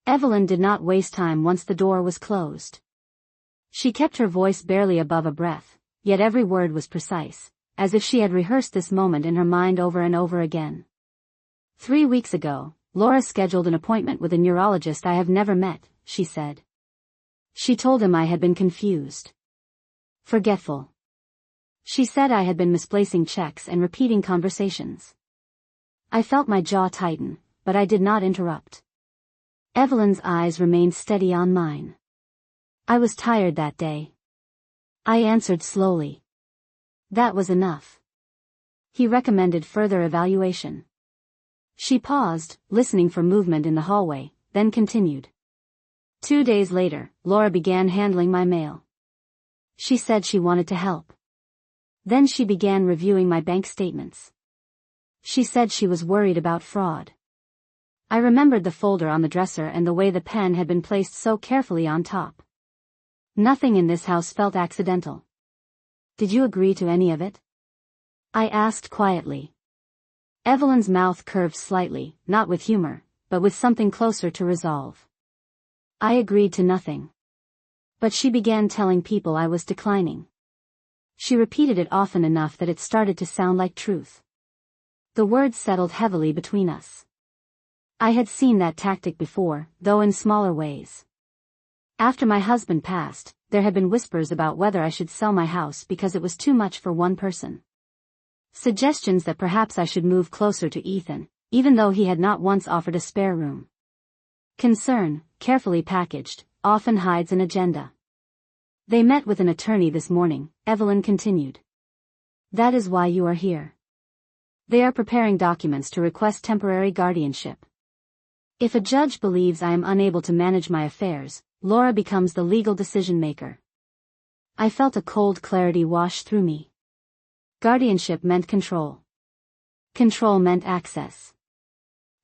Evelyn did not waste time once the door was closed. She kept her voice barely above a breath, yet every word was precise, as if she had rehearsed this moment in her mind over and over again. 3 weeks ago, Laura scheduled an appointment with a neurologist I have never met, she said. She told him I had been confused. Forgetful. She said I had been misplacing checks and repeating conversations. I felt my jaw tighten, but I did not interrupt. Evelyn's eyes remained steady on mine. I was tired that day. I answered slowly. That was enough. He recommended further evaluation. She paused, listening for movement in the hallway, then continued. 2 days later, Laura began handling my mail. She said she wanted to help. Then she began reviewing my bank statements. She said she was worried about fraud. I remembered the folder on the dresser and the way the pen had been placed so carefully on top. Nothing in this house felt accidental. Did you agree to any of it? I asked quietly. Evelyn's mouth curved slightly, not with humor, but with something closer to resolve. I agreed to nothing. But she began telling people I was declining. She repeated it often enough that it started to sound like truth. The words settled heavily between us. I had seen that tactic before, though in smaller ways. After my husband passed, there had been whispers about whether I should sell my house because it was too much for one person. Suggestions that perhaps I should move closer to Ethan, even though he had not once offered a spare room. Concern, carefully packaged, often hides an agenda. They met with an attorney this morning, Evelyn continued. That is why you are here. They are preparing documents to request temporary guardianship. If a judge believes I am unable to manage my affairs, Laura becomes the legal decision-maker. I felt a cold clarity wash through me. Guardianship meant control. Control meant access.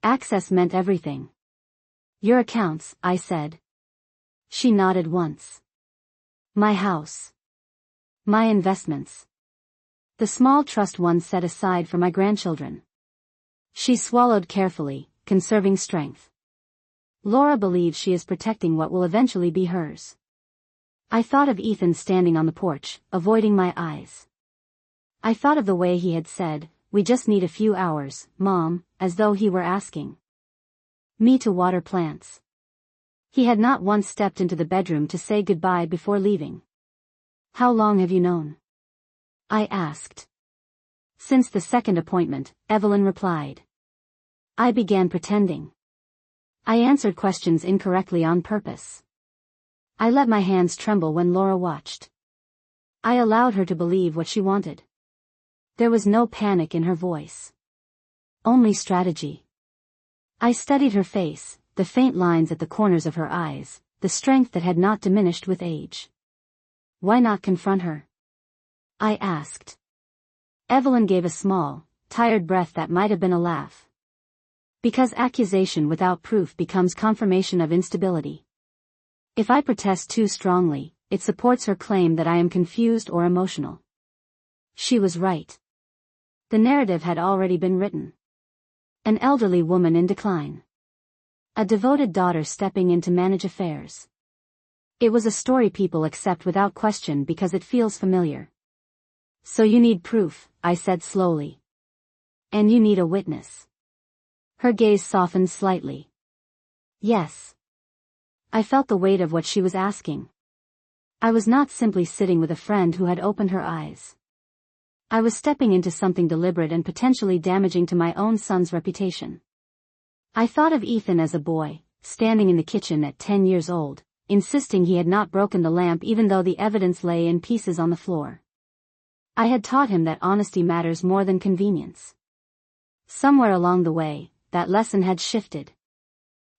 Access meant everything. Your accounts, I said. She nodded once. My house. My investments. The small trust once set aside for my grandchildren. She swallowed carefully, conserving strength. Laura believes she is protecting what will eventually be hers. I thought of Ethan standing on the porch, avoiding my eyes. I thought of the way he had said, "We just need a few hours, Mom," as though he were asking me to water plants. He had not once stepped into the bedroom to say goodbye before leaving. How long have you known? I asked. Since the second appointment, Evelyn replied. I began pretending. I answered questions incorrectly on purpose. I let my hands tremble when Laura watched. I allowed her to believe what she wanted. There was no panic in her voice. Only strategy. I studied her face, the faint lines at the corners of her eyes, the strength that had not diminished with age. Why not confront her? I asked. Evelyn gave a small, tired breath that might have been a laugh. Because accusation without proof becomes confirmation of instability. If I protest too strongly, it supports her claim that I am confused or emotional. She was right. The narrative had already been written. An elderly woman in decline. A devoted daughter stepping in to manage affairs. It was a story people accept without question because it feels familiar. So you need proof, I said slowly. And you need a witness. Her gaze softened slightly. Yes. I felt the weight of what she was asking. I was not simply sitting with a friend who had opened her eyes. I was stepping into something deliberate and potentially damaging to my own son's reputation. I thought of Ethan as a boy, standing in the kitchen at 10 years old, insisting he had not broken the lamp even though the evidence lay in pieces on the floor. I had taught him that honesty matters more than convenience. Somewhere along the way, that lesson had shifted.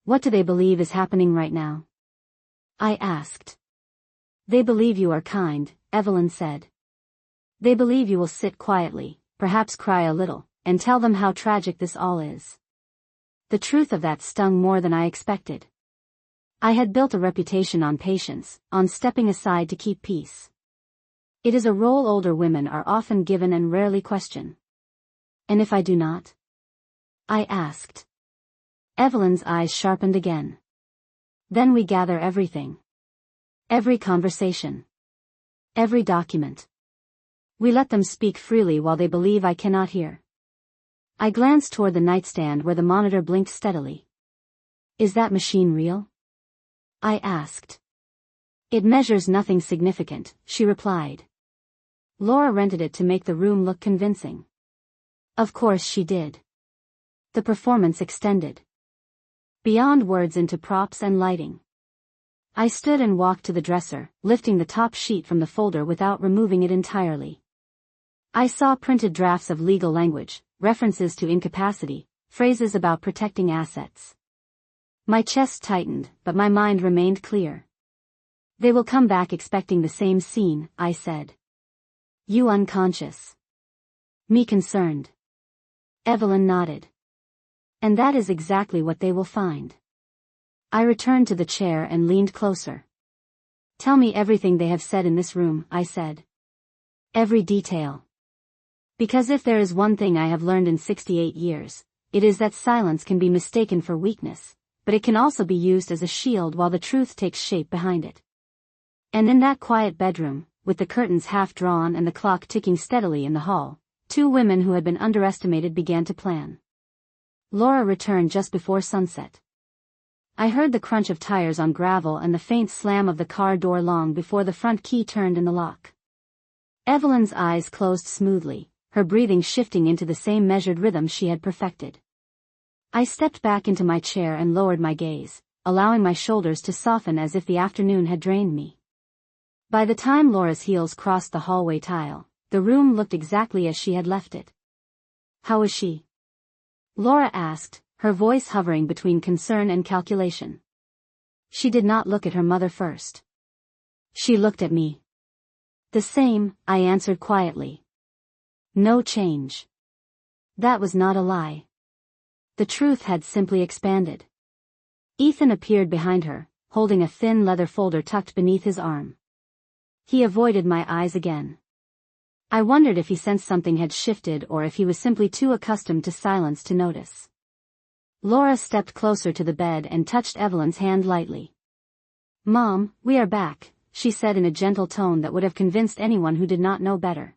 What do they believe is happening right now? I asked. They believe you are kind, Evelyn said. They believe you will sit quietly, perhaps cry a little, and tell them how tragic this all is. The truth of that stung more than I expected. I had built a reputation on patience, on stepping aside to keep peace. It is a role older women are often given and rarely question. And if I do not? I asked. Evelyn's eyes sharpened again. Then we gather everything. Every conversation. Every document. We let them speak freely while they believe I cannot hear. I glanced toward the nightstand where the monitor blinked steadily. Is that machine real? I asked. It measures nothing significant, she replied. Laura rented it to make the room look convincing. Of course she did. The performance extended beyond words into props and lighting. I stood and walked to the dresser, lifting the top sheet from the folder without removing it entirely. I saw printed drafts of legal language, references to incapacity, phrases about protecting assets. My chest tightened, but my mind remained clear. They will come back expecting the same scene, I said. You unconscious. Me concerned. Evelyn nodded. And that is exactly what they will find. I returned to the chair and leaned closer. Tell me everything they have said in this room, I said. Every detail. Because if there is one thing I have learned in 68 years, it is that silence can be mistaken for weakness, but it can also be used as a shield while the truth takes shape behind it. And in that quiet bedroom, with the curtains half drawn and the clock ticking steadily in the hall, two women who had been underestimated began to plan. Laura returned just before sunset. I heard the crunch of tires on gravel and the faint slam of the car door long before the front key turned in the lock. Evelyn's eyes closed smoothly, her breathing shifting into the same measured rhythm she had perfected. I stepped back into my chair and lowered my gaze, allowing my shoulders to soften as if the afternoon had drained me. By the time Laura's heels crossed the hallway tile, the room looked exactly as she had left it. How is she? Laura asked, her voice hovering between concern and calculation. She did not look at her mother first. She looked at me. The same, I answered quietly. No change. That was not a lie. The truth had simply expanded. Ethan appeared behind her, holding a thin leather folder tucked beneath his arm. He avoided my eyes again. I wondered if he sensed something had shifted or if he was simply too accustomed to silence to notice. Laura stepped closer to the bed and touched Evelyn's hand lightly. Mom, we are back, she said in a gentle tone that would have convinced anyone who did not know better.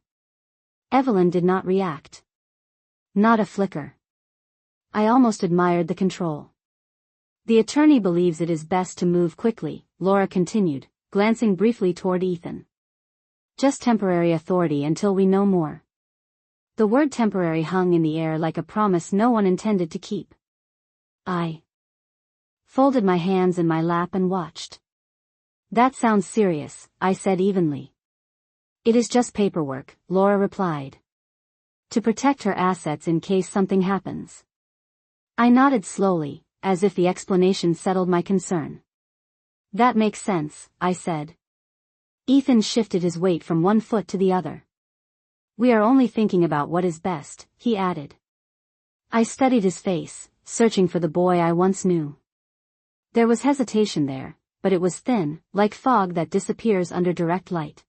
Evelyn did not react. Not a flicker. I almost admired the control. The attorney believes it is best to move quickly, Laura continued, glancing briefly toward Ethan. Just temporary authority until we know more. The word temporary hung in the air like a promise no one intended to keep. I folded my hands in my lap and watched. That sounds serious, I said evenly. It is just paperwork, Laura replied. To protect her assets in case something happens. I nodded slowly, as if the explanation settled my concern. That makes sense, I said. Ethan shifted his weight from one foot to the other. We are only thinking about what is best, he added. I studied his face, searching for the boy I once knew. There was hesitation there, but it was thin, like fog that disappears under direct light.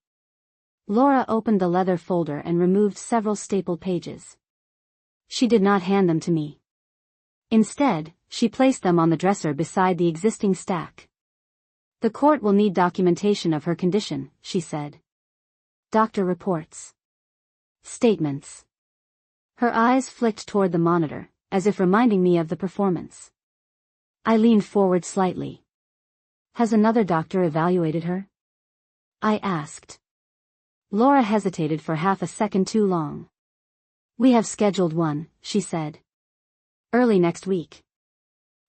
Laura opened the leather folder and removed several stapled pages. She did not hand them to me. Instead, she placed them on the dresser beside the existing stack. The court will need documentation of her condition, she said. Doctor reports. Statements. Her eyes flicked toward the monitor, as if reminding me of the performance. I leaned forward slightly. Has another doctor evaluated her? I asked. Laura hesitated for half a second too long. We have scheduled one, she said. Early next week.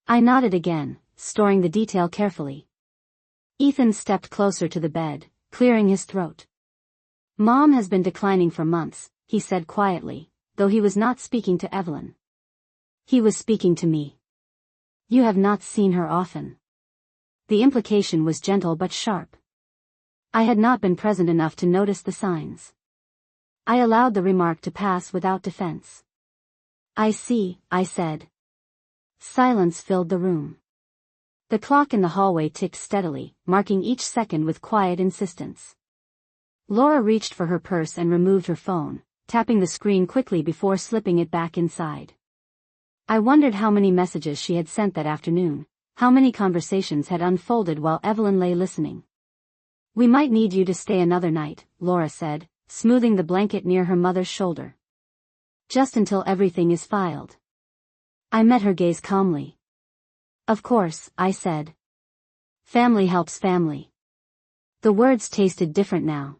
I nodded again, storing the detail carefully. Ethan stepped closer to the bed, clearing his throat. Mom has been declining for months, he said quietly, though he was not speaking to Evelyn. He was speaking to me. You have not seen her often. The implication was gentle but sharp. I had not been present enough to notice the signs. I allowed the remark to pass without defense. I see, I said. Silence filled the room. The clock in the hallway ticked steadily, marking each second with quiet insistence. Laura reached for her purse and removed her phone, tapping the screen quickly before slipping it back inside. I wondered how many messages she had sent that afternoon, How many conversations had unfolded while Evelyn lay listening. "We might need you to stay another night," Laura said, smoothing the blanket near her mother's shoulder. "Just until everything is filed." I met her gaze calmly. "Of course," I said. "Family helps family." The words tasted different now.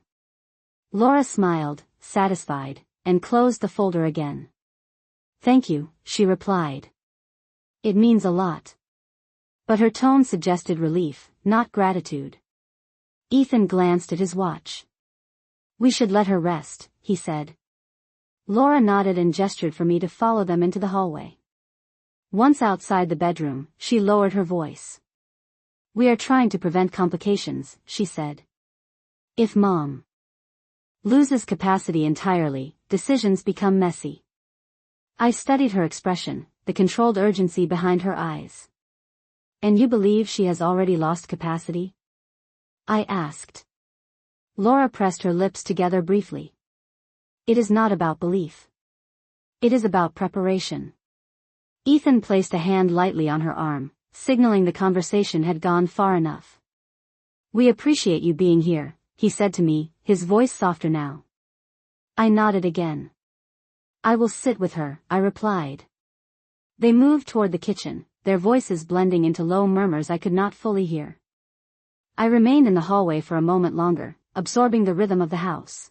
Laura smiled, satisfied, and closed the folder again. "Thank you," she replied. "It means a lot." But her tone suggested relief, not gratitude. Ethan glanced at his watch. "We should let her rest," he said. Laura nodded and gestured for me to follow them into the hallway. Once outside the bedroom, she lowered her voice. "We are trying to prevent complications," she said. "If Mom loses capacity entirely, decisions become messy." I studied her expression, the controlled urgency behind her eyes. "And you believe she has already lost capacity?" I asked. Laura pressed her lips together briefly. "It is not about belief. It is about preparation." Ethan placed a hand lightly on her arm, signaling the conversation had gone far enough. "We appreciate you being here," he said to me, his voice softer now. I nodded again. "I will sit with her," I replied. They moved toward the kitchen, their voices blending into low murmurs I could not fully hear. I remained in the hallway for a moment longer, absorbing the rhythm of the house.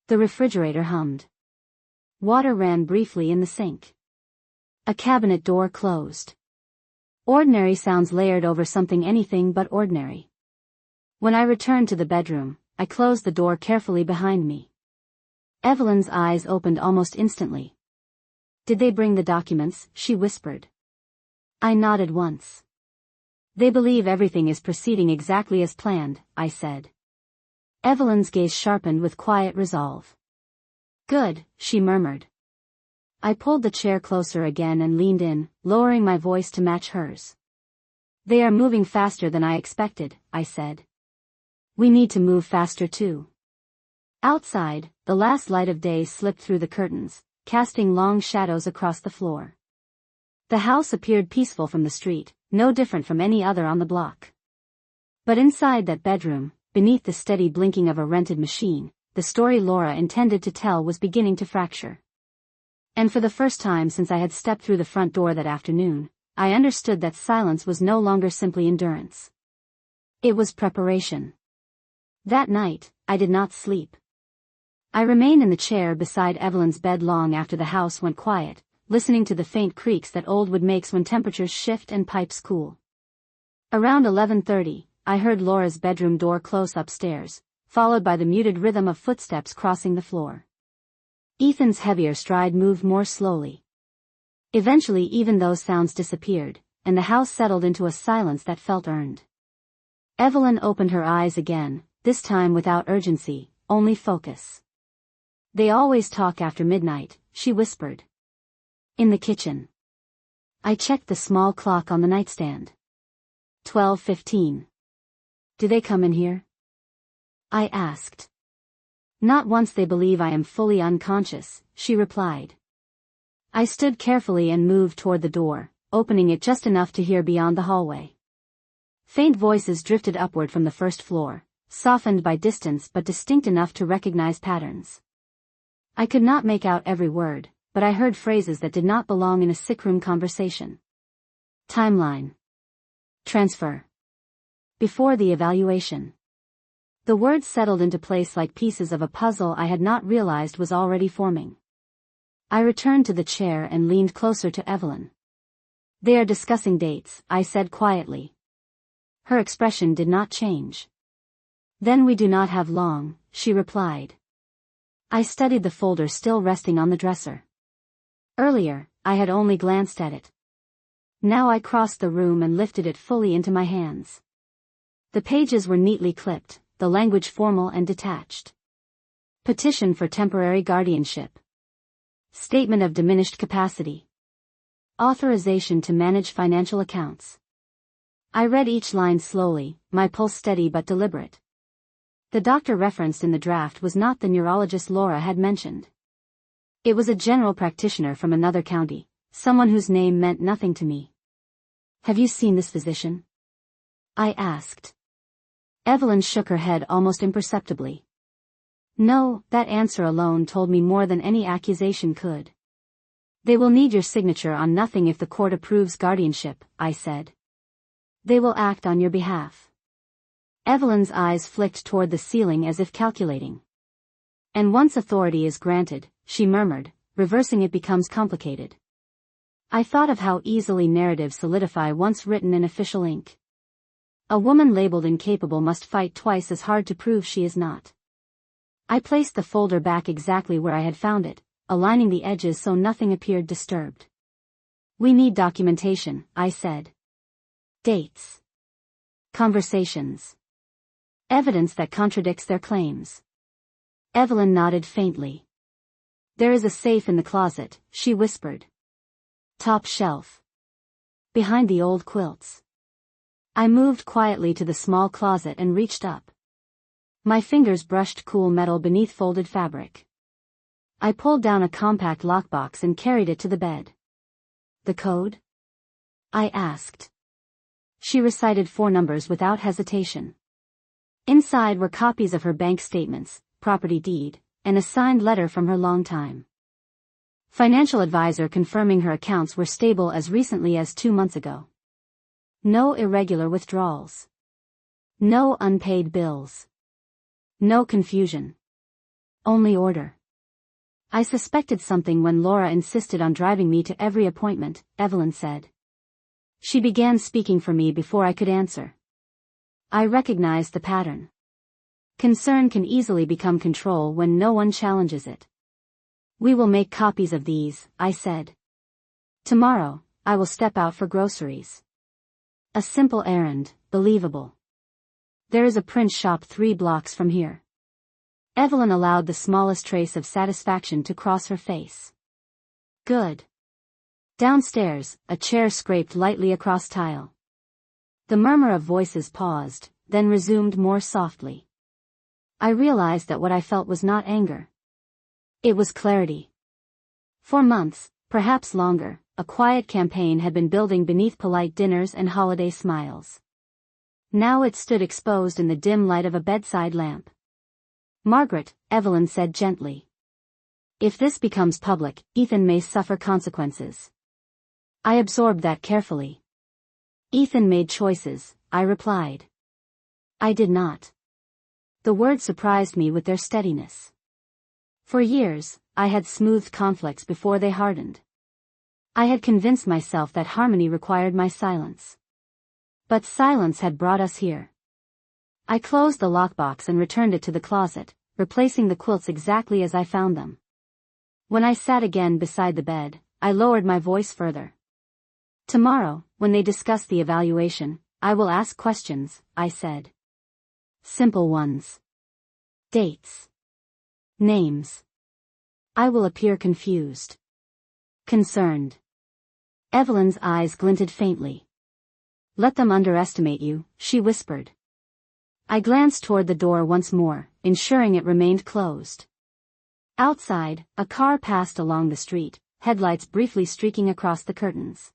The refrigerator hummed. Water ran briefly in the sink. A cabinet door closed. Ordinary sounds layered over something anything but ordinary. When I returned to the bedroom, I closed the door carefully behind me. Evelyn's eyes opened almost instantly. "Did they bring the documents?" she whispered. I nodded once. "They believe everything is proceeding exactly as planned," I said. Evelyn's gaze sharpened with quiet resolve. "Good," she murmured. I pulled the chair closer again and leaned in, lowering my voice to match hers. "They are moving faster than I expected," I said. "We need to move faster too." Outside, the last light of day slipped through the curtains, casting long shadows across the floor. The house appeared peaceful from the street, no different from any other on the block. But inside that bedroom, beneath the steady blinking of a rented machine, the story Laura intended to tell was beginning to fracture. And for the first time since I had stepped through the front door that afternoon, I understood that silence was no longer simply endurance. It was preparation. That night, I did not sleep. I remained in the chair beside Evelyn's bed long after the house went quiet, listening to the faint creaks that old wood makes when temperatures shift and pipes cool. Around 11:30, I heard Laura's bedroom door close upstairs, followed by the muted rhythm of footsteps crossing the floor. Ethan's heavier stride moved more slowly. Eventually even those sounds disappeared, and the house settled into a silence that felt earned. Evelyn opened her eyes again, this time without urgency, only focus. "They always talk after midnight," she whispered. "In the kitchen." I checked the small clock on the nightstand. 12:15. "Do they come in here?" I asked. "Not once they believe I am fully unconscious," she replied. I stood carefully and moved toward the door, opening it just enough to hear beyond the hallway. Faint voices drifted upward from the first floor, softened by distance but distinct enough to recognize patterns. I could not make out every word, but I heard phrases that did not belong in a sickroom conversation. Timeline. Transfer. Before the evaluation. The words settled into place like pieces of a puzzle I had not realized was already forming. I returned to the chair and leaned closer to Evelyn. "They are discussing dates," I said quietly. Her expression did not change. "Then we do not have long," she replied. I studied the folder still resting on the dresser. Earlier, I had only glanced at it. Now I crossed the room and lifted it fully into my hands. The pages were neatly clipped, the language formal and detached. Petition for temporary guardianship. Statement of diminished capacity. Authorization to manage financial accounts. I read each line slowly, my pulse steady but deliberate. The doctor referenced in the draft was not the neurologist Laura had mentioned. It was a general practitioner from another county, someone whose name meant nothing to me. Have you seen this physician? I asked. Evelyn shook her head almost imperceptibly. No, that answer alone told me more than any accusation could. They will need your signature on nothing if the court approves guardianship, I said. They will act on your behalf. Evelyn's eyes flicked toward the ceiling as if calculating. And once authority is granted, she murmured, reversing it becomes complicated. I thought of how easily narratives solidify once written in official ink. A woman labeled incapable must fight twice as hard to prove she is not. I placed the folder back exactly where I had found it, aligning the edges so nothing appeared disturbed. We need documentation, I said. Dates. Conversations. Evidence that contradicts their claims. Evelyn nodded faintly. There is a safe in the closet, she whispered. Top shelf. Behind the old quilts. I moved quietly to the small closet and reached up. My fingers brushed cool metal beneath folded fabric. I pulled down a compact lockbox and carried it to the bed. The code? I asked. She recited 4 numbers without hesitation. Inside were copies of her bank statements, property deed, and a signed letter from her longtime financial advisor confirming her accounts were stable as recently as 2 months ago. No irregular withdrawals. No unpaid bills. No confusion. Only order. I suspected something when Laura insisted on driving me to every appointment, Evelyn said. She began speaking for me before I could answer. I recognized the pattern. Concern can easily become control when no one challenges it. We will make copies of these, I said. Tomorrow, I will step out for groceries. A simple errand, believable. There is a print shop 3 blocks from here. Evelyn allowed the smallest trace of satisfaction to cross her face. Good. Downstairs, a chair scraped lightly across tile. The murmur of voices paused, then resumed more softly. I realized that what I felt was not anger. It was clarity. For months, perhaps longer, a quiet campaign had been building beneath polite dinners and holiday smiles. Now it stood exposed in the dim light of a bedside lamp. Margaret, Evelyn said gently. If this becomes public, Ethan may suffer consequences. I absorbed that carefully. Ethan made choices, I replied. I did not. The words surprised me with their steadiness. For years, I had smoothed conflicts before they hardened. I had convinced myself that harmony required my silence. But silence had brought us here. I closed the lockbox and returned it to the closet, replacing the quilts exactly as I found them. When I sat again beside the bed, I lowered my voice further. Tomorrow, when they discuss the evaluation, I will ask questions, I said. Simple ones. Dates. Names. I will appear confused. Concerned. Evelyn's eyes glinted faintly. Let them underestimate you, she whispered. I glanced toward the door once more, ensuring it remained closed. Outside, a car passed along the street, headlights briefly streaking across the curtains.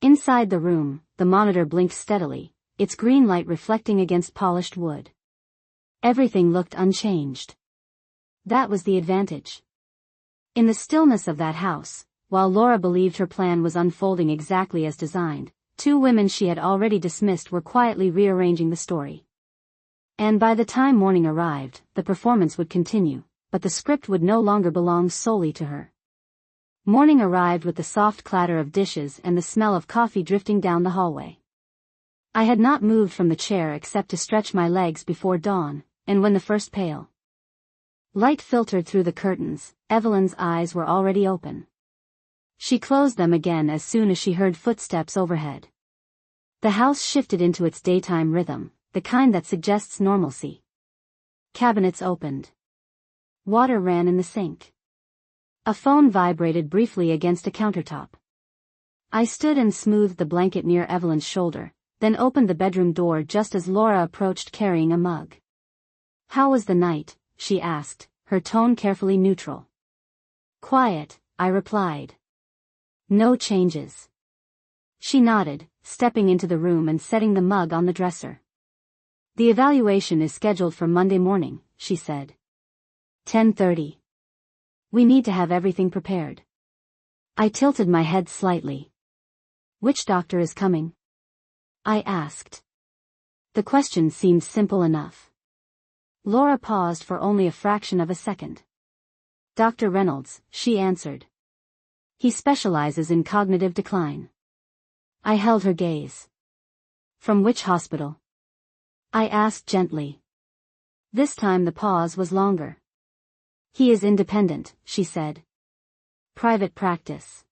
Inside the room, the monitor blinked steadily, its green light reflecting against polished wood. Everything looked unchanged. That was the advantage. In the stillness of that house, while Laura believed her plan was unfolding exactly as designed, 2 women she had already dismissed were quietly rearranging the story. And by the time morning arrived, the performance would continue, but the script would no longer belong solely to her. Morning arrived with the soft clatter of dishes and the smell of coffee drifting down the hallway. I had not moved from the chair except to stretch my legs before dawn, and when the first pale light filtered through the curtains, Evelyn's eyes were already open. She closed them again as soon as she heard footsteps overhead. The house shifted into its daytime rhythm, the kind that suggests normalcy. Cabinets opened. Water ran in the sink. A phone vibrated briefly against a countertop. I stood and smoothed the blanket near Evelyn's shoulder, then opened the bedroom door just as Laura approached carrying a mug. How was the night? She asked, her tone carefully neutral. Quiet, I replied. No changes. She nodded, stepping into the room and setting the mug on the dresser. The evaluation is scheduled for Monday morning, she said. 10:30. We need to have everything prepared. I tilted my head slightly. Which doctor is coming? I asked. The question seemed simple enough. Laura paused for only a fraction of a second. Dr. Reynolds, she answered. He specializes in cognitive decline. I held her gaze. From which hospital? I asked gently. This time the pause was longer. He is independent, she said. Private practice.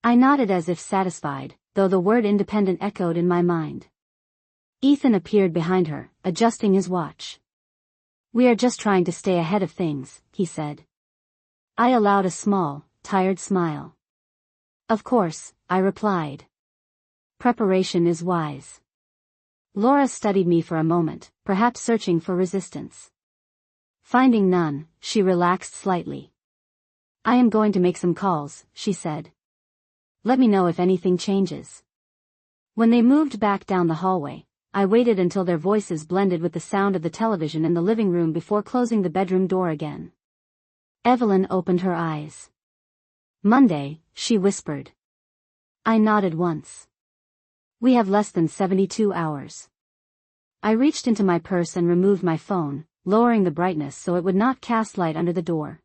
I nodded as if satisfied, though the word independent echoed in my mind. Ethan appeared behind her, adjusting his watch. We are just trying to stay ahead of things, he said. I allowed a small, tired smile. Of course, I replied. Preparation is wise. Laura studied me for a moment, perhaps searching for resistance. Finding none, she relaxed slightly. I am going to make some calls, she said. Let me know if anything changes. When they moved back down the hallway, I waited until their voices blended with the sound of the television in the living room before closing the bedroom door again. Evelyn opened her eyes. Monday, she whispered. I nodded once. We have less than 72 hours. I reached into my purse and removed my phone, lowering the brightness so it would not cast light under the door.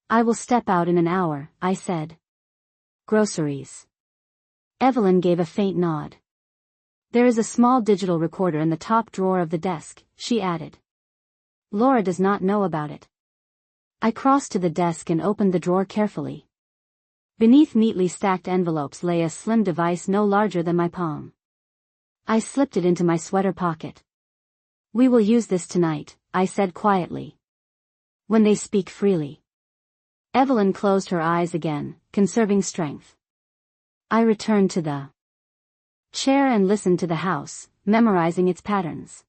I will step out in an hour, I said. Groceries. Evelyn gave a faint nod. There is a small digital recorder in the top drawer of the desk, she added. Laura does not know about it. I crossed to the desk and opened the drawer carefully. Beneath neatly stacked envelopes lay a slim device no larger than my palm. I slipped it into my sweater pocket. We will use this tonight, I said quietly. When they speak freely. Evelyn closed her eyes again, conserving strength. I returned to the chair and listened to the house, memorizing its patterns.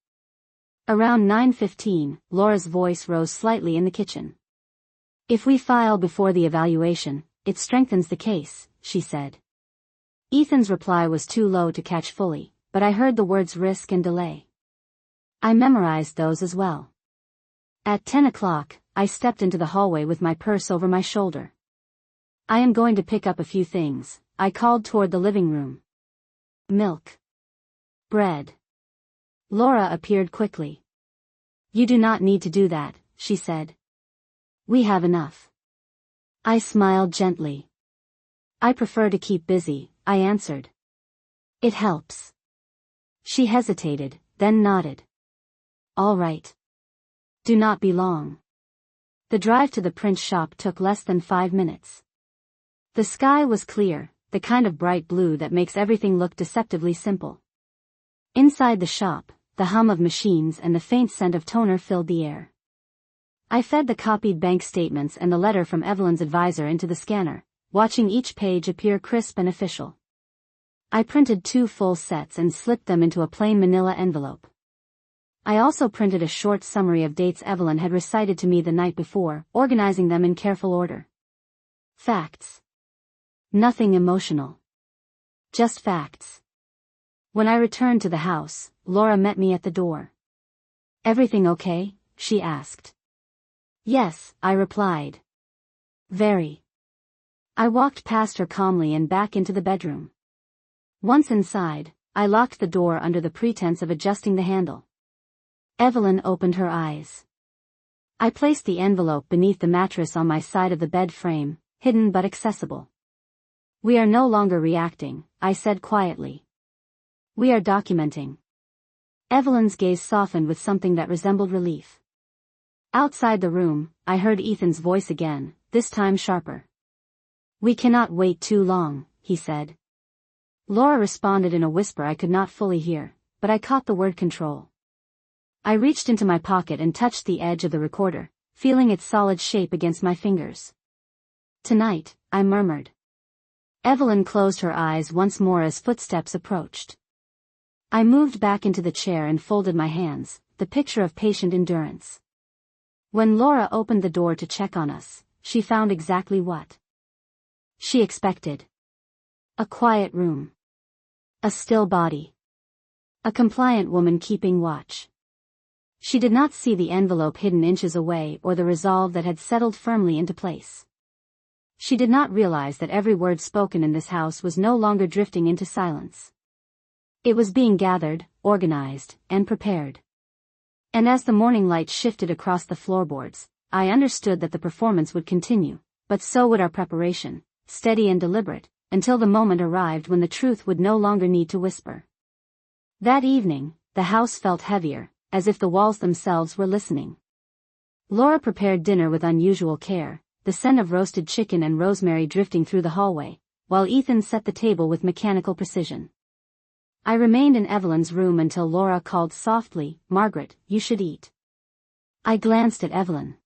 Around 9:15, Laura's voice rose slightly in the kitchen. If we file before the evaluation, it strengthens the case, she said. Ethan's reply was too low to catch fully, but I heard the words risk and delay. I memorized those as well. At 10 o'clock, I stepped into the hallway with my purse over my shoulder. I am going to pick up a few things, I called toward the living room. Milk. Bread. Laura appeared quickly. You do not need to do that, she said. We have enough. I smiled gently. I prefer to keep busy, I answered. It helps. She hesitated, then nodded. All right. Do not be long. The drive to the print shop took less than 5 minutes. The sky was clear, the kind of bright blue that makes everything look deceptively simple. Inside the shop, the hum of machines and the faint scent of toner filled the air. I fed the copied bank statements and the letter from Evelyn's advisor into the scanner, watching each page appear crisp and official. I printed 2 full sets and slipped them into a plain manila envelope. I also printed a short summary of dates Evelyn had recited to me the night before, organizing them in careful order. Facts. Nothing emotional. Just facts. When I returned to the house, Laura met me at the door. Everything okay? She asked. Yes, I replied. Very. I walked past her calmly and back into the bedroom. Once inside, I locked the door under the pretense of adjusting the handle. Evelyn opened her eyes. I placed the envelope beneath the mattress on my side of the bed frame, hidden but accessible. We are no longer reacting, I said quietly. We are documenting. Evelyn's gaze softened with something that resembled relief. Outside the room, I heard Ethan's voice again, this time sharper. We cannot wait too long, he said. Laura responded in a whisper I could not fully hear, but I caught the word control. I reached into my pocket and touched the edge of the recorder, feeling its solid shape against my fingers. Tonight, I murmured. Evelyn closed her eyes once more as footsteps approached. I moved back into the chair and folded my hands, the picture of patient endurance. When Laura opened the door to check on us, she found exactly what she expected. A quiet room. A still body. A compliant woman keeping watch. She did not see the envelope hidden inches away or the resolve that had settled firmly into place. She did not realize that every word spoken in this house was no longer drifting into silence. It was being gathered, organized, and prepared. And as the morning light shifted across the floorboards, I understood that the performance would continue, but so would our preparation, steady and deliberate, until the moment arrived when the truth would no longer need to whisper. That evening, the house felt heavier, as if the walls themselves were listening. Laura prepared dinner with unusual care, the scent of roasted chicken and rosemary drifting through the hallway, while Ethan set the table with mechanical precision. I remained in Evelyn's room until Laura called softly, "Margaret, you should eat." I glanced at Evelyn.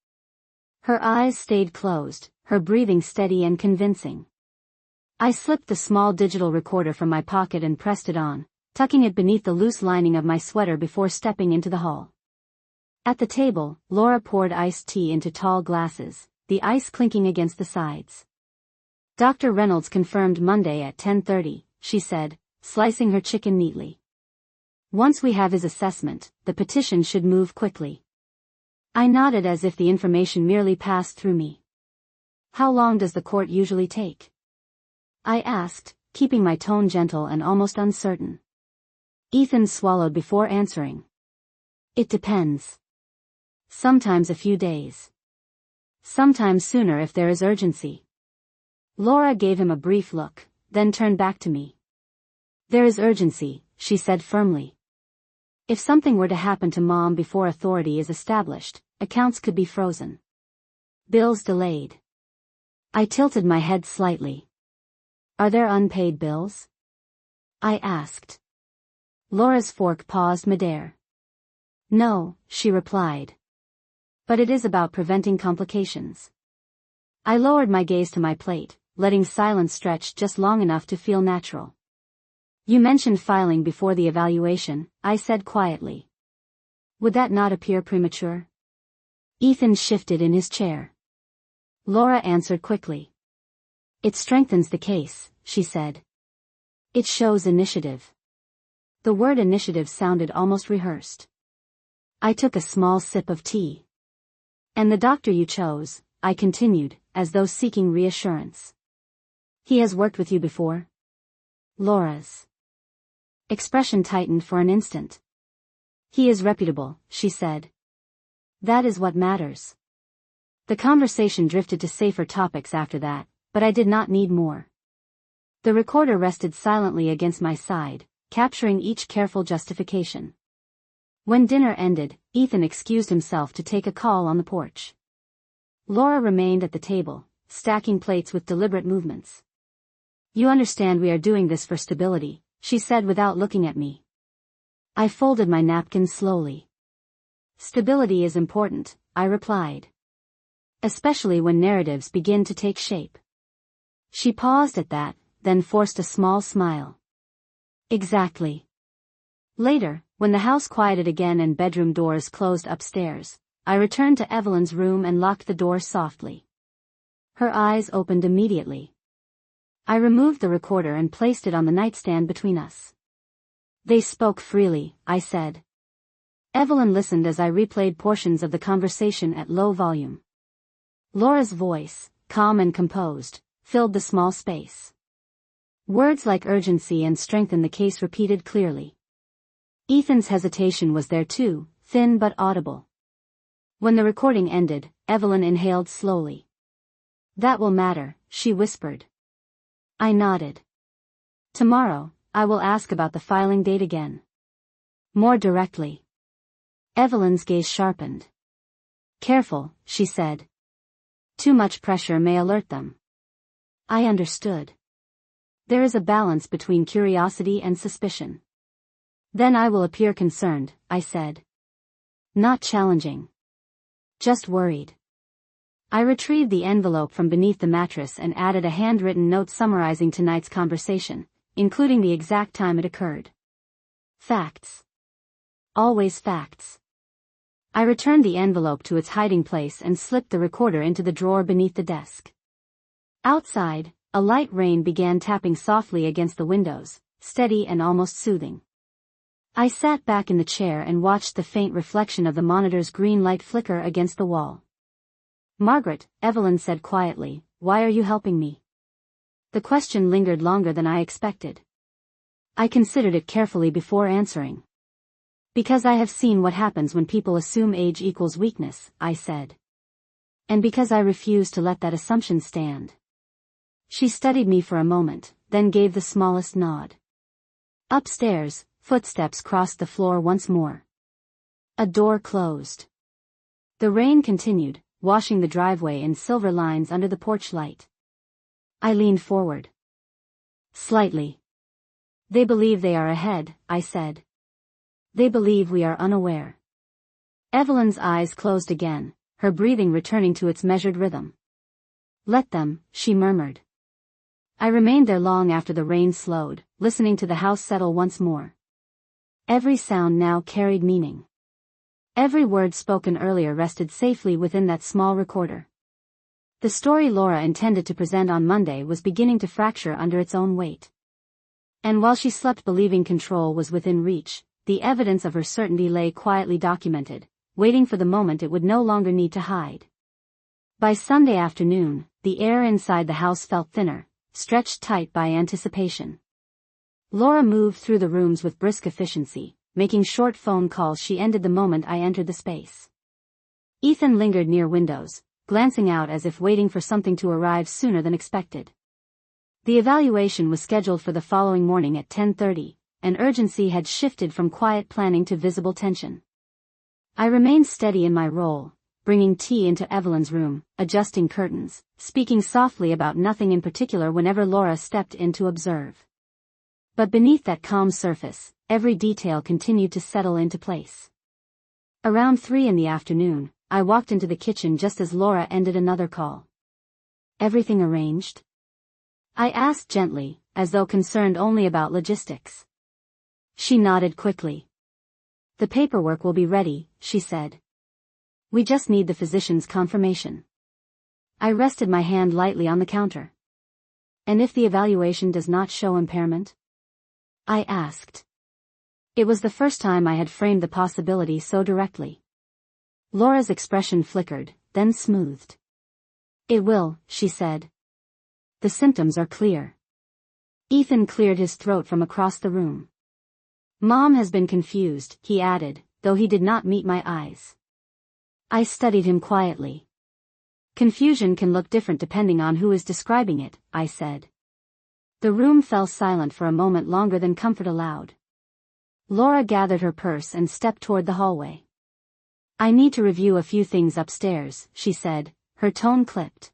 Her eyes stayed closed, her breathing steady and convincing. I slipped the small digital recorder from my pocket and pressed it on, tucking it beneath the loose lining of my sweater before stepping into the hall. At the table, Laura poured iced tea into tall glasses, the ice clinking against the sides. "Dr. Reynolds confirmed Monday at 10:30, she said, slicing her chicken neatly. "Once we have his assessment, the petition should move quickly." I nodded as if the information merely passed through me. "How long does the court usually take?" I asked, keeping my tone gentle and almost uncertain. Ethan swallowed before answering. "It depends. Sometimes a few days. Sometimes sooner if there is urgency." Laura gave him a brief look, then turned back to me. "There is urgency," she said firmly. "If something were to happen to Mom before authority is established, accounts could be frozen. Bills delayed." I tilted my head slightly. "Are there unpaid bills?" I asked. Laura's fork paused midair. "No," she replied. "But it is about preventing complications." I lowered my gaze to my plate, letting silence stretch just long enough to feel natural. "You mentioned filing before the evaluation," I said quietly. "Would that not appear premature?" Ethan shifted in his chair. Laura answered quickly. "It strengthens the case," she said. "It shows initiative." The word initiative sounded almost rehearsed. I took a small sip of tea. "And the doctor you chose," I continued, as though seeking reassurance. "He has worked with you before?" Laura's expression tightened for an instant. "He is reputable," she said. "That is what matters." The conversation drifted to safer topics after that, but I did not need more. The recorder rested silently against my side, capturing each careful justification. When dinner ended, Ethan excused himself to take a call on the porch. Laura remained at the table, stacking plates with deliberate movements. "You understand we are doing this for stability," she said without looking at me. I folded my napkin slowly. "Stability is important," I replied. "Especially when narratives begin to take shape." She paused at that, then forced a small smile. "Exactly." Later, when the house quieted again and bedroom doors closed upstairs, I returned to Evelyn's room and locked the door softly. Her eyes opened immediately. I removed the recorder and placed it on the nightstand between us. "They spoke freely," I said. Evelyn listened as I replayed portions of the conversation at low volume. Laura's voice, calm and composed, filled the small space. Words like urgency and strengthen the case repeated clearly. Ethan's hesitation was there too, thin but audible. When the recording ended, Evelyn inhaled slowly. "That will matter," she whispered. I nodded. "Tomorrow, I will ask about the filing date again." More directly. Evelyn's gaze sharpened. "Careful," she said. "Too much pressure may alert them." I understood. There is a balance between curiosity and suspicion. "Then I will appear concerned," I said. "Not challenging. Just worried." I retrieved the envelope from beneath the mattress and added a handwritten note summarizing tonight's conversation, including the exact time it occurred. Facts. Always facts. I returned the envelope to its hiding place and slipped the recorder into the drawer beneath the desk. Outside, a light rain began tapping softly against the windows, steady and almost soothing. I sat back in the chair and watched the faint reflection of the monitor's green light flicker against the wall. "Margaret," Evelyn said quietly, "why are you helping me?" The question lingered longer than I expected. I considered it carefully before answering. "Because I have seen what happens when people assume age equals weakness," I said. "And because I refuse to let that assumption stand." She studied me for a moment, then gave the smallest nod. Upstairs, footsteps crossed the floor once more. A door closed. The rain continued, washing the driveway in silver lines under the porch light. I leaned forward. Slightly. "They believe they are ahead," I said. "They believe we are unaware." Evelyn's eyes closed again, her breathing returning to its measured rhythm. "Let them," she murmured. I remained there long after the rain slowed, listening to the house settle once more. Every sound now carried meaning. Every word spoken earlier rested safely within that small recorder. The story Laura intended to present on Monday was beginning to fracture under its own weight. And while she slept believing control was within reach, the evidence of her certainty lay quietly documented, waiting for the moment it would no longer need to hide. By Sunday afternoon, the air inside the house felt thinner, stretched tight by anticipation. Laura moved through the rooms with brisk efficiency, making short phone calls she ended the moment I entered the space. Ethan lingered near windows, glancing out as if waiting for something to arrive sooner than expected. The evaluation was scheduled for the following morning at 10:30, and urgency had shifted from quiet planning to visible tension. I remained steady in my role, bringing tea into Evelyn's room, adjusting curtains, speaking softly about nothing in particular whenever Laura stepped in to observe. But beneath that calm surface, every detail continued to settle into place. Around 3 in the afternoon, I walked into the kitchen just as Laura ended another call. "Everything arranged?" I asked gently, as though concerned only about logistics. She nodded quickly. "The paperwork will be ready," she said. "We just need the physician's confirmation." I rested my hand lightly on the counter. "And if the evaluation does not show impairment?" I asked. It was the first time I had framed the possibility so directly. Laura's expression flickered, then smoothed. "It will," she said. "The symptoms are clear." Ethan cleared his throat from across the room. "Mom has been confused," he added, though he did not meet my eyes. I studied him quietly. "Confusion can look different depending on who is describing it," I said. The room fell silent for a moment longer than comfort allowed. Laura gathered her purse and stepped toward the hallway. "I need to review a few things upstairs," she said, her tone clipped.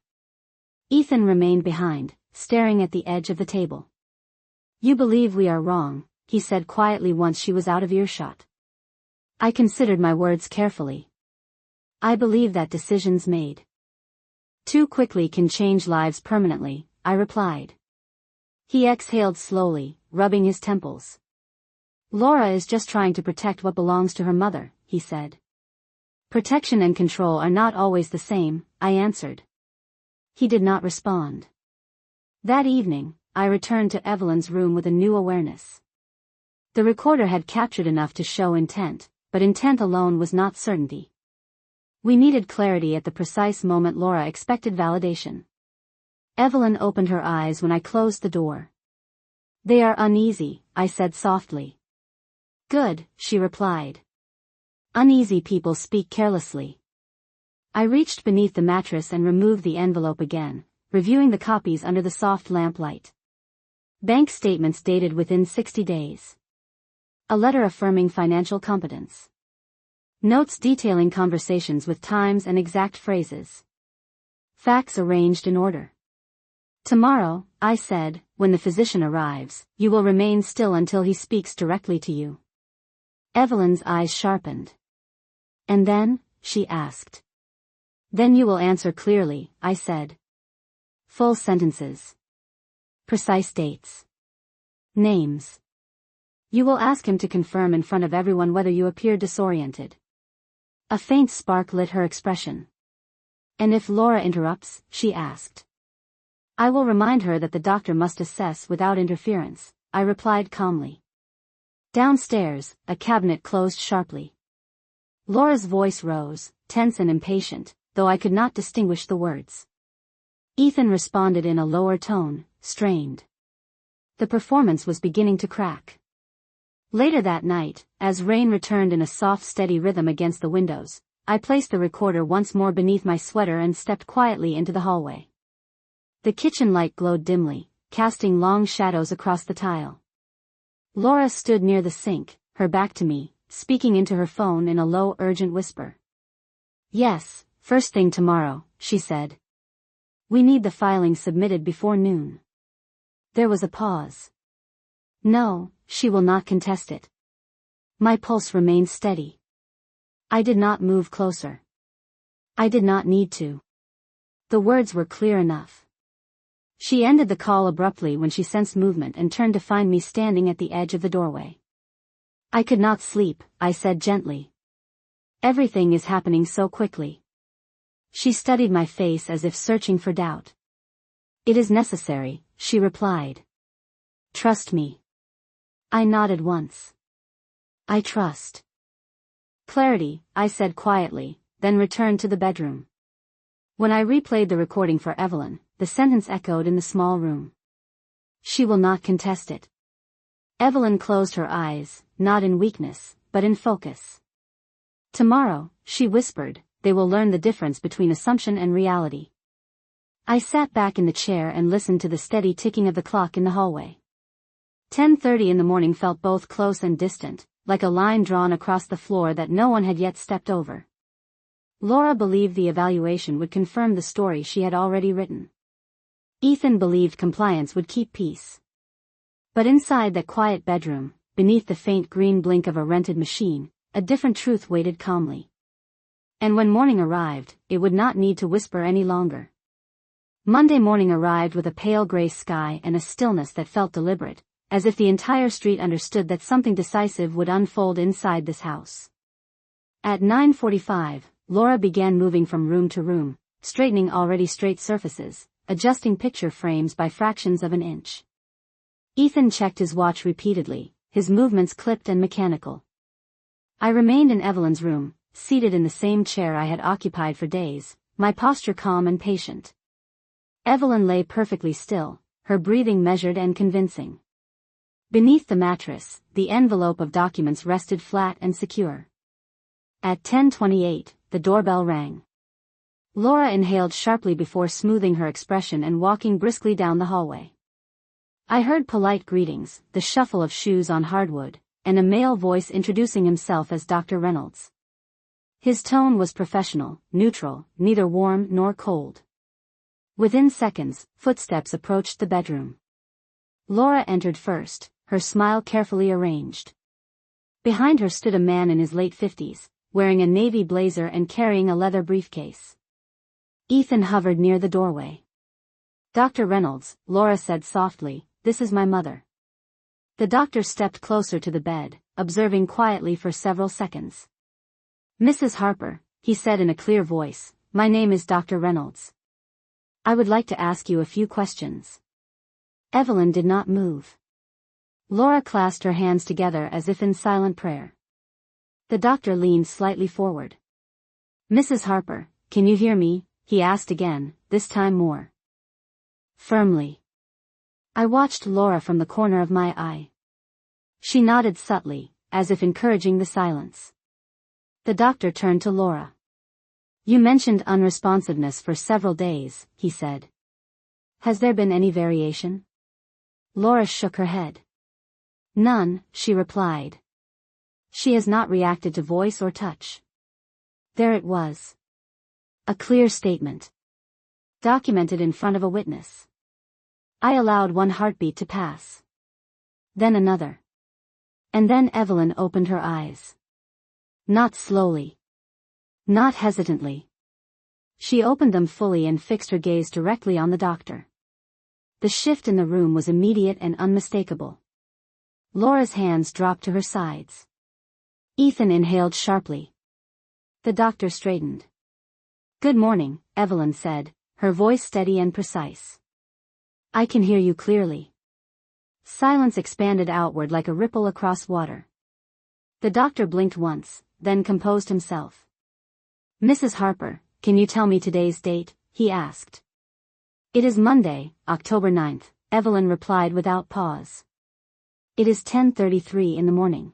Ethan remained behind, staring at the edge of the table. "You believe we are wrong," he said quietly once she was out of earshot. I considered my words carefully. "I believe that decisions made too quickly can change lives permanently," I replied. He exhaled slowly, rubbing his temples. "Laura is just trying to protect what belongs to her mother," he said. "Protection and control are not always the same," I answered. He did not respond. That evening, I returned to Evelyn's room with a new awareness. The recorder had captured enough to show intent, but intent alone was not certainty. We needed clarity at the precise moment Laura expected validation. Evelyn opened her eyes when I closed the door. "They are uneasy," I said softly. "Good," she replied. "Uneasy people speak carelessly." I reached beneath the mattress and removed the envelope again, reviewing the copies under the soft lamplight. Bank statements dated within 60 days. A letter affirming financial competence. Notes detailing conversations with times and exact phrases. Facts arranged in order. "Tomorrow," I said, "when the physician arrives, you will remain still until he speaks directly to you." Evelyn's eyes sharpened. "And then?" she asked. "Then you will answer clearly," I said. "Full sentences. Precise dates. Names. You will ask him to confirm in front of everyone whether you appear disoriented." A faint spark lit her expression. "And if Laura interrupts?" she asked. "I will remind her that the doctor must assess without interference," I replied calmly. Downstairs, a cabinet closed sharply. Laura's voice rose, tense and impatient, though I could not distinguish the words. Ethan responded in a lower tone, strained. The performance was beginning to crack. Later that night, as rain returned in a soft steady rhythm against the windows, I placed the recorder once more beneath my sweater and stepped quietly into the hallway. The kitchen light glowed dimly, casting long shadows across the tile. Laura stood near the sink, her back to me, speaking into her phone in a low, urgent whisper. Yes, first thing tomorrow, she said. We need the filing submitted before noon. There was a pause. No, she will not contest it. My pulse remained steady. I did not move closer. I did not need to. The words were clear enough. She ended the call abruptly when she sensed movement and turned to find me standing at the edge of the doorway. I could not sleep, I said gently. Everything is happening so quickly. She studied my face as if searching for doubt. It is necessary, she replied. Trust me. I nodded once. I trust. Clarity, I said quietly, then returned to the bedroom. When I replayed the recording for Evelyn, the sentence echoed in the small room. She will not contest it. Evelyn closed her eyes, not in weakness, but in focus. Tomorrow, she whispered, they will learn the difference between assumption and reality. I sat back in the chair and listened to the steady ticking of the clock in the hallway. 10:30 in the morning felt both close and distant, like a line drawn across the floor that no one had yet stepped over. Laura believed the evaluation would confirm the story she had already written. Ethan believed compliance would keep peace. But inside that quiet bedroom, beneath the faint green blink of a rented machine, a different truth waited calmly. And when morning arrived, it would not need to whisper any longer. Monday morning arrived with a pale gray sky and a stillness that felt deliberate, as if the entire street understood that something decisive would unfold inside this house. At 9:45, Laura began moving from room to room, straightening already straight surfaces, adjusting picture frames by fractions of an inch. Ethan checked his watch repeatedly, his movements clipped and mechanical. I remained in Evelyn's room, seated in the same chair I had occupied for days, my posture calm and patient. Evelyn lay perfectly still, her breathing measured and convincing. Beneath the mattress, the envelope of documents rested flat and secure. At 10:28, the doorbell rang. Laura inhaled sharply before smoothing her expression and walking briskly down the hallway. I heard polite greetings, the shuffle of shoes on hardwood, and a male voice introducing himself as Dr. Reynolds. His tone was professional, neutral, neither warm nor cold. Within seconds, footsteps approached the bedroom. Laura entered first, her smile carefully arranged. Behind her stood a man in his late 50s, wearing a navy blazer and carrying a leather briefcase. Ethan hovered near the doorway. Dr. Reynolds, Laura said softly, this is my mother. The doctor stepped closer to the bed, observing quietly for several seconds. Mrs. Harper, he said in a clear voice, my name is Dr. Reynolds. I would like to ask you a few questions. Evelyn did not move. Laura clasped her hands together as if in silent prayer. The doctor leaned slightly forward. Mrs. Harper, can you hear me? He asked again, this time more firmly. I watched Laura from the corner of my eye. She nodded subtly, as if encouraging the silence. The doctor turned to Laura. You mentioned unresponsiveness for several days, he said. Has there been any variation? Laura shook her head. None, she replied. She has not reacted to voice or touch. There it was. A clear statement. Documented in front of a witness. I allowed one heartbeat to pass. Then another. And then Evelyn opened her eyes. Not slowly. Not hesitantly. She opened them fully and fixed her gaze directly on the doctor. The shift in the room was immediate and unmistakable. Laura's hands dropped to her sides. Ethan inhaled sharply. The doctor straightened. Good morning, Evelyn said, her voice steady and precise. I can hear you clearly. Silence expanded outward like a ripple across water. The doctor blinked once, then composed himself. "Mrs. Harper, can you tell me today's date?" he asked. "It is Monday, October 9th, Evelyn replied without pause. "It is 10:33 in the morning."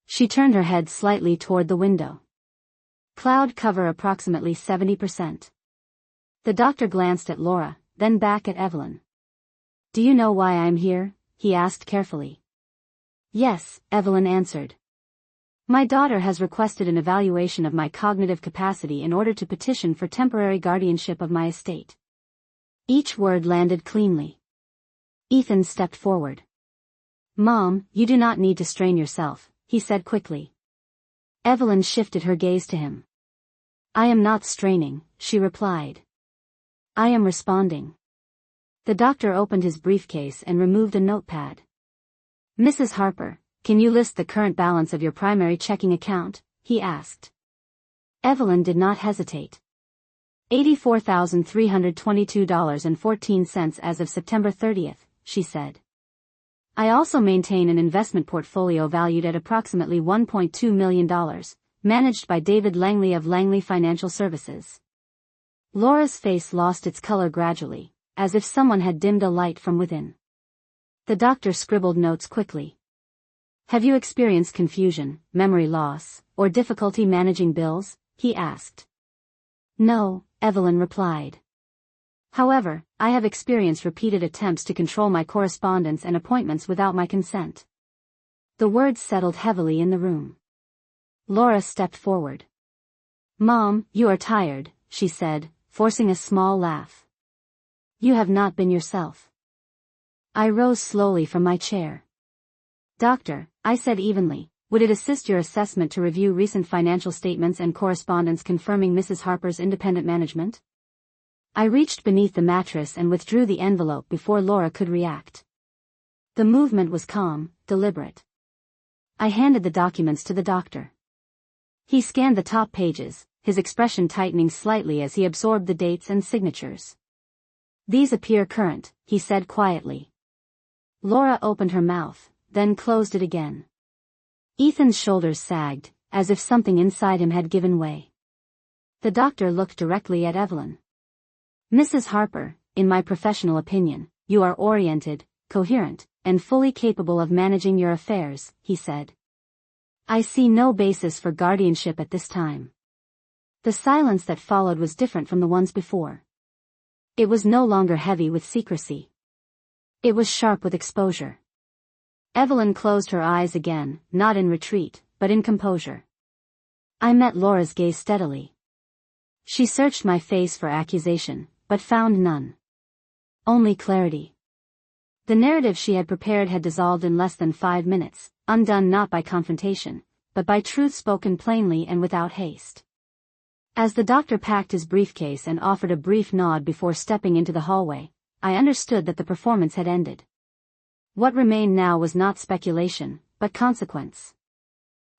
She turned her head slightly toward the window. Cloud cover approximately 70%. The doctor glanced at Laura, then back at Evelyn. "Do you know why I'm here?" he asked carefully. "Yes," Evelyn answered. "My daughter has requested an evaluation of my cognitive capacity in order to petition for temporary guardianship of my estate." Each word landed cleanly. Ethan stepped forward. "Mom, you do not need to strain yourself," he said quickly. Evelyn shifted her gaze to him. "I am not straining," she replied. "I am responding." The doctor opened his briefcase and removed a notepad. "Mrs. Harper, can you list the current balance of your primary checking account?" he asked. Evelyn did not hesitate. $84,322.14 as of September 30th, she said. "I also maintain an investment portfolio valued at approximately $1.2 million, managed by David Langley of Langley Financial Services." Laura's face lost its color gradually, as if someone had dimmed a light from within. The doctor scribbled notes quickly. "Have you experienced confusion, memory loss, or difficulty managing bills?" he asked. "No," Evelyn replied. "However, I have experienced repeated attempts to control my correspondence and appointments without my consent." The words settled heavily in the room. Laura stepped forward. "Mom, you are tired," she said, forcing a small laugh. "You have not been yourself." I rose slowly from my chair. "Doctor," I said evenly, "would it assist your assessment to review recent financial statements and correspondence confirming Mrs. Harper's independent management?" I reached beneath the mattress and withdrew the envelope before Laura could react. The movement was calm, deliberate. I handed the documents to the doctor. He scanned the top pages, his expression tightening slightly as he absorbed the dates and signatures. "These appear current," he said quietly. Laura opened her mouth, then closed it again. Ethan's shoulders sagged, as if something inside him had given way. The doctor looked directly at Evelyn. "Mrs. Harper, in my professional opinion, you are oriented, coherent, and fully capable of managing your affairs," he said. "I see no basis for guardianship at this time." The silence that followed was different from the ones before. It was no longer heavy with secrecy. It was sharp with exposure. Evelyn closed her eyes again, not in retreat, but in composure. I met Laura's gaze steadily. She searched my face for accusation, but found none. Only clarity. The narrative she had prepared had dissolved in less than 5 minutes, undone not by confrontation, but by truth spoken plainly and without haste. As the doctor packed his briefcase and offered a brief nod before stepping into the hallway, I understood that the performance had ended. What remained now was not speculation, but consequence.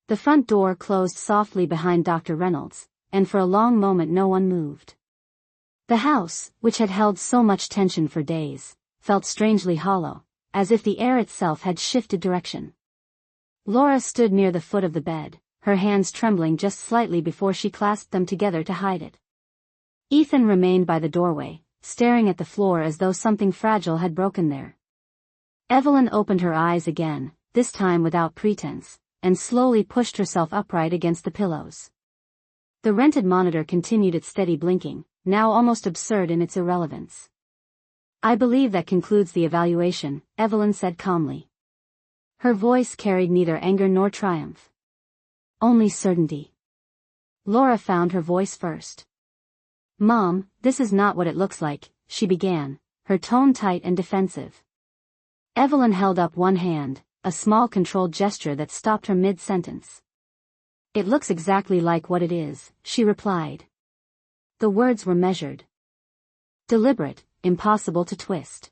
The front door closed softly behind Dr. Reynolds, and for a long moment no one moved. The house, which had held so much tension for days, felt strangely hollow, as if the air itself had shifted direction. Laura stood near the foot of the bed, her hands trembling just slightly before she clasped them together to hide it. Ethan remained by the doorway, staring at the floor as though something fragile had broken there. Evelyn opened her eyes again, this time without pretense, and slowly pushed herself upright against the pillows. The rented monitor continued its steady blinking, now almost absurd in its irrelevance. "I believe that concludes the evaluation," Evelyn said calmly. Her voice carried neither anger nor triumph. Only certainty. Laura found her voice first. "Mom, this is not what it looks like," she began, her tone tight and defensive. Evelyn held up one hand, a small controlled gesture that stopped her mid-sentence. "It looks exactly like what it is," she replied. The words were measured. Deliberate, impossible to twist.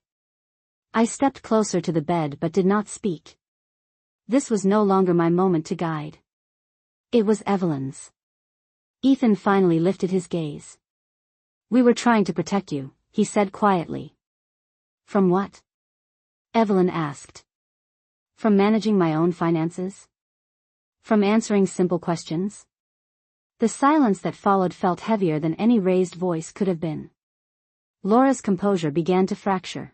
I stepped closer to the bed but did not speak. This was no longer my moment to guide. It was Evelyn's. Ethan finally lifted his gaze. "We were trying to protect you," he said quietly. "From what?" Evelyn asked. From managing my own finances? From answering simple questions? The silence that followed felt heavier than any raised voice could have been. Laura's composure began to fracture.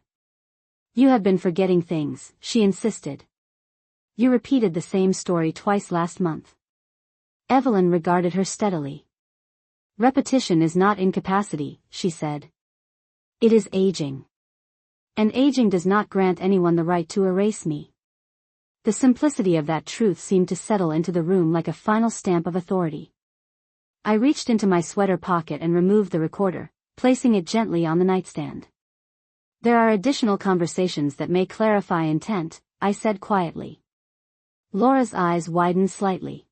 You have been forgetting things, she insisted. You repeated the same story twice last month. Evelyn regarded her steadily. Repetition is not incapacity, she said. It is aging. And aging does not grant anyone the right to erase me. The simplicity of that truth seemed to settle into the room like a final stamp of authority. I reached into my sweater pocket and removed the recorder, placing it gently on the nightstand. There are additional conversations that may clarify intent, I said quietly. Laura's eyes widened slightly.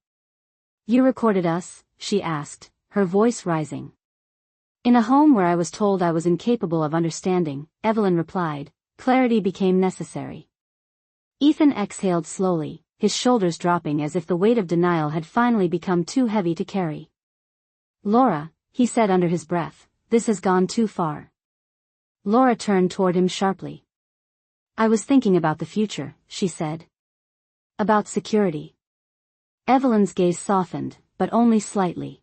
You recorded us? She asked, her voice rising. In a home where I was told I was incapable of understanding, Evelyn replied, clarity became necessary. Ethan exhaled slowly, his shoulders dropping as if the weight of denial had finally become too heavy to carry. Laura, he said under his breath, this has gone too far. Laura turned toward him sharply. I was thinking about the future, she said. About security. Evelyn's gaze softened, but only slightly.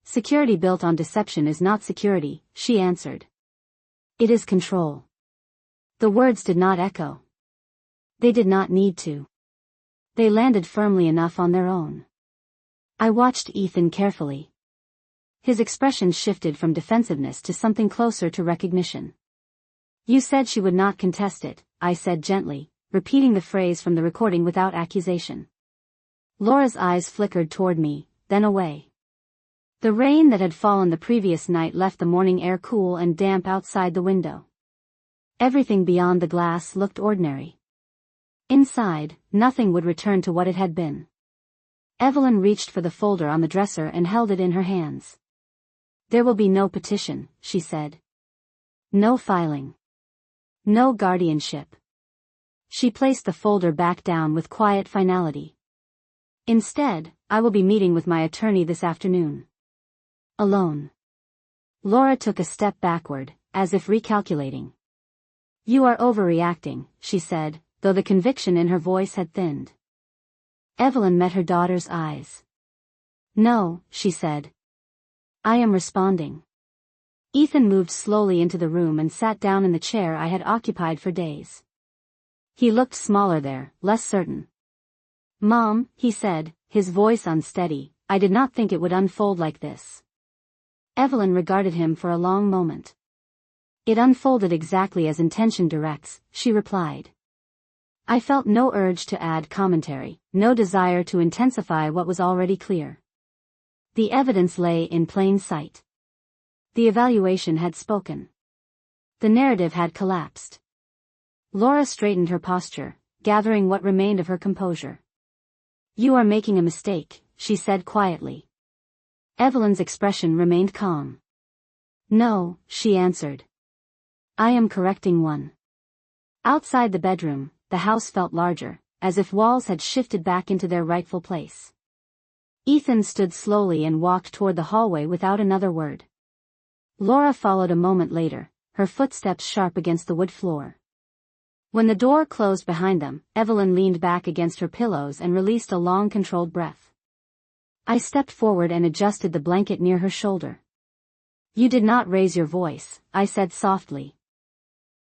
Security built on deception is not security, she answered. It is control. The words did not echo. They did not need to. They landed firmly enough on their own. I watched Ethan carefully. His expression shifted from defensiveness to something closer to recognition. You said she would not contest it, I said gently, repeating the phrase from the recording without accusation. Laura's eyes flickered toward me, then away. The rain that had fallen the previous night left the morning air cool and damp outside the window. Everything beyond the glass looked ordinary. Inside, nothing would return to what it had been. Evelyn reached for the folder on the dresser and held it in her hands. There will be no petition, she said. No filing. No guardianship. She placed the folder back down with quiet finality. Instead, I will be meeting with my attorney this afternoon. Alone. Laura took a step backward, as if recalculating. You are overreacting, she said, though the conviction in her voice had thinned. Evelyn met her daughter's eyes. No, she said. I am responding. Ethan moved slowly into the room and sat down in the chair I had occupied for days. He looked smaller there, less certain. Mom, he said, his voice unsteady, I did not think it would unfold like this. Evelyn regarded him for a long moment. It unfolded exactly as intention directs, she replied. I felt no urge to add commentary, no desire to intensify what was already clear. The evidence lay in plain sight. The evaluation had spoken. The narrative had collapsed. Laura straightened her posture, gathering what remained of her composure. You are making a mistake, she said quietly. Evelyn's expression remained calm. No, she answered. I am correcting one. Outside the bedroom, the house felt larger, as if walls had shifted back into their rightful place. Ethan stood slowly and walked toward the hallway without another word. Laura followed a moment later, her footsteps sharp against the wood floor. When the door closed behind them, Evelyn leaned back against her pillows and released a long controlled breath. I stepped forward and adjusted the blanket near her shoulder. You did not raise your voice, I said softly.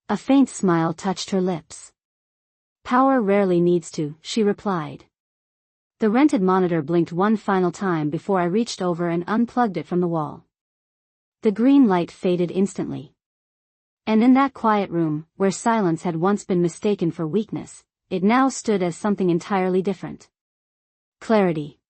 A faint smile touched her lips. Power rarely needs to, she replied. The rented monitor blinked one final time before I reached over and unplugged it from the wall. The green light faded instantly. And in that quiet room, where silence had once been mistaken for weakness, it now stood as something entirely different. Clarity.